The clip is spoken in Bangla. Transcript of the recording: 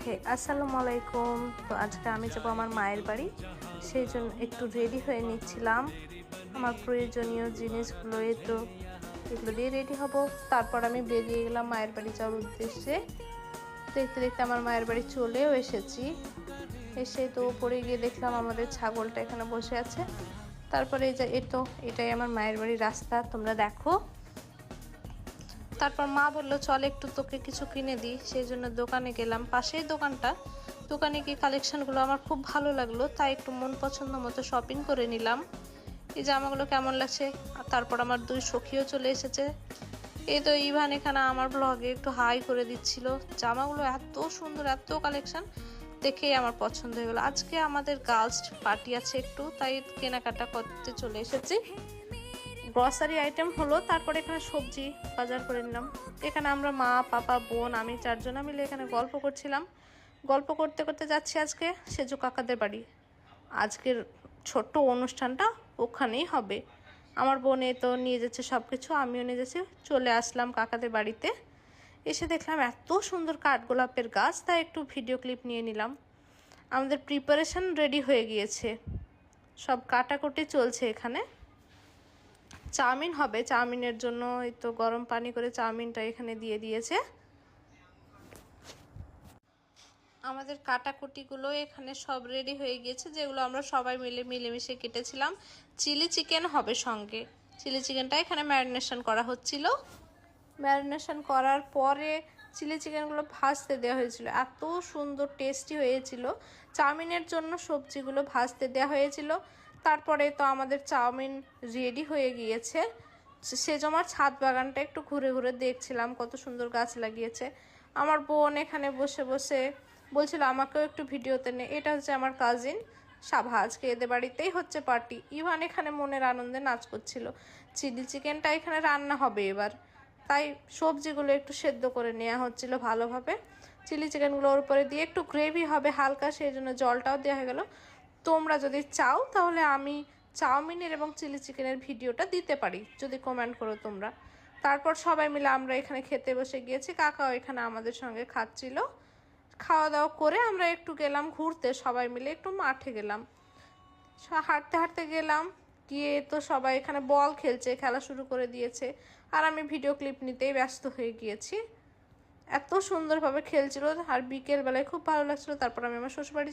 ওকে, আসসালামু আলাইকুম। তো আজকে আমি যাবো আমার মায়ের বাড়ি, সেই জন্য একটু রেডি হয়ে নিচ্ছিলাম। আমার প্রয়োজনীয় জিনিসগুলো তো এগুলো দিয়ে রেডি হব। তারপর আমি বেরিয়ে গেলাম মায়ের বাড়ি যাওয়ার উদ্দেশ্যে। দেখতে দেখতে আমার মায়ের বাড়ি চলেও এসেছি। এসে তো উপরে গিয়ে দেখলাম আমাদের ছাগলটা এখানে বসে আছে। তারপরে এই যে এটাই আমার মায়ের বাড়ির রাস্তা, তোমরা দেখো। তারপর মা বললো চল একটু তোকে কিছু কিনে দিই, সেই জন্য দোকানে গেলাম। পাশেই দোকানটা, দোকানে গিয়ে কালেকশনগুলো আমার খুব ভালো লাগলো, তাই একটু মন পছন্দ মতো শপিং করে নিলাম। এই জামাগুলো কেমন লাগছে। আর তারপর আমার দুই সখীও চলে এসেছে। এই তো ইভান এখানে আমার ব্লগে একটু হাই করে দিচ্ছিল। জামাগুলো এত সুন্দর, এত কালেকশন দেখেই আমার পছন্দ হয়ে গেলো। আজকে আমাদের গার্লস পার্টি আছে একটু, তাই কেনাকাটা করতে চলে এসেছি। গ্রসারি আইটেম হলো, তারপরে এখানে সবজি বাজার করে নিলাম। এখানে আমরা মা, পাপা, বোন, আমি চারজনা মিলে এখানে গল্প করছিলাম। গল্প করতে করতে যাচ্ছি আজকে সেজু কাকাদের বাড়ি। আজকের ছোট্ট অনুষ্ঠানটা ওখানেই হবে। আমার বোন তো নিয়ে যাচ্ছে সব কিছু, আমিও নিয়ে যাচ্ছি। চলে আসলাম কাকাদের বাড়িতে। এসে দেখলাম এত সুন্দর কাঠগোলাপের গাছ, তাই একটু ভিডিও ক্লিপ নিয়ে নিলাম। আমাদের প্রিপারেশন রেডি হয়ে গিয়েছে, সব কাটাকুটি চলছে এখানে। চাউমিন হবে, চাউমিনের জন্য এই তো গরম পানি করে চাউমিনটা এখানে দিয়ে দিয়েছে। আমাদের কাটাকুটিগুলো এখানে সব রেডি হয়ে গিয়েছে, যেগুলো আমরা সবাই মিলেমিশে কেটেছিলাম। চিলি চিকেন হবে সঙ্গে। চিলি চিকেনটা এখানে ম্যারিনেশন করা হচ্ছিল। ম্যারিনেশন করার পরে চিলি চিকেনগুলো ভাজতে দেওয়া হয়েছিল, এত সুন্দর টেস্টি হয়েছিল। চাউমিনের জন্য সবজিগুলো ভাজতে দেওয়া হয়েছিল। তারপরে তো আমাদের চাউমিন রেডি হয়ে গিয়েছে। সেজমার ছাদ বাগানটা একটু ঘুরে ঘুরে দেখছিলাম, কত সুন্দর গাছ লাগিয়েছে। আমার বোন এখানে বসে বসে বলছিল আমাকেও একটু ভিডিওতে নে। এটা হচ্ছে আমার কাজিন সাভা, আজকে এদের বাড়িতেই হচ্ছে পার্টি। ইভান এখানে মনের আনন্দে নাচ করছিল। চিলি চিকেনটা এখানে রান্না হবে এবার, তাই সবজিগুলো একটু সেদ্ধ করে নেওয়া হচ্ছিল ভালোভাবে। চিলি চিকেনগুলোর উপরে দিয়ে একটু গ্রেভি হবে হালকা, সেই জন্য জলটাও দেওয়া হয়ে গেল। তোমরা যদি চাও তাহলে আমি চাউমিনের এবং চিলি চিকেনের ভিডিওটা দিতে পারি, যদি কমেন্ট করো তোমরা। তারপর সবাই মিলে আমরা এখানে খেতে বসে গিয়েছি, কাকাও এখানে আমাদের সঙ্গে খাচ্ছিল। খাওয়া দাওয়া করে আমরা একটু গেলাম ঘুরতে, সবাই মিলে একটু মাঠে গেলাম। হাঁটতে হাঁটতে গেলাম, গিয়ে তো সবাই এখানে বল খেলছে, খেলা শুরু করে দিয়েছে। আর আমি ভিডিও ক্লিপ নিতেই ব্যস্ত হয়ে গিয়েছি। এত সুন্দরভাবে খেলছিল, আর বিকেলবেলায় খুব ভালো লাগছিল। তারপর আমি আমার শ্বশুরবাড়ি